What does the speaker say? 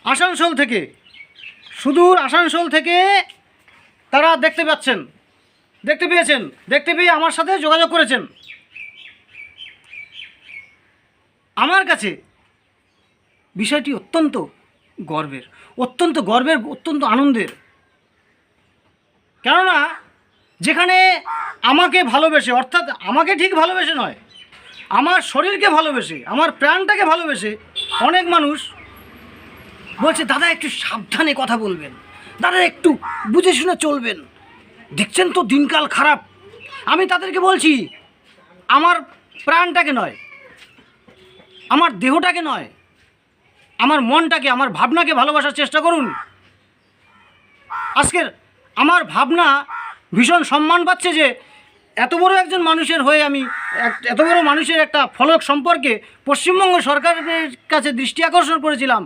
আসানসোল থেকে, সুদূর আসানসোল থেকে তারা দেখতে পেয়েছেন, দেখতে পেয়ে আমার সাথে যোগাযোগ করেছেন। আমার কাছে বিষয়টি অত্যন্ত গর্বের, অত্যন্ত আনন্দের। কেননা যেখানে আমাকে ভালোবেসে, অর্থাৎ আমাকে ঠিক ভালোবেসে নয়, আমার শরীরকে ভালোবেসে, আমার প্রাণটাকে ভালোবেসে অনেক মানুষ বলছে, দাদা একটু সাবধানে কথা বলবেন, দাদা একটু বুঝে শুনে চলবেন, দেখছেন তো দিনকাল খারাপ। আমি তাদেরকে বলছি, আমার প্রাণটাকে নয়, আমার দেহটাকে নয়, আমার মনটাকে, আমার ভাবনাকে ভালোবাসার চেষ্টা করুন। আজকের আমার ভাবনা ভীষণ সম্মান পাচ্ছে যে এত বড় একজন মানুষের হয়ে আমি এত বড় মানুষের একটা ফলক সম্পর্কে পশ্চিমবঙ্গ সরকারের কাছে দৃষ্টি আকর্ষণ করেছিলাম।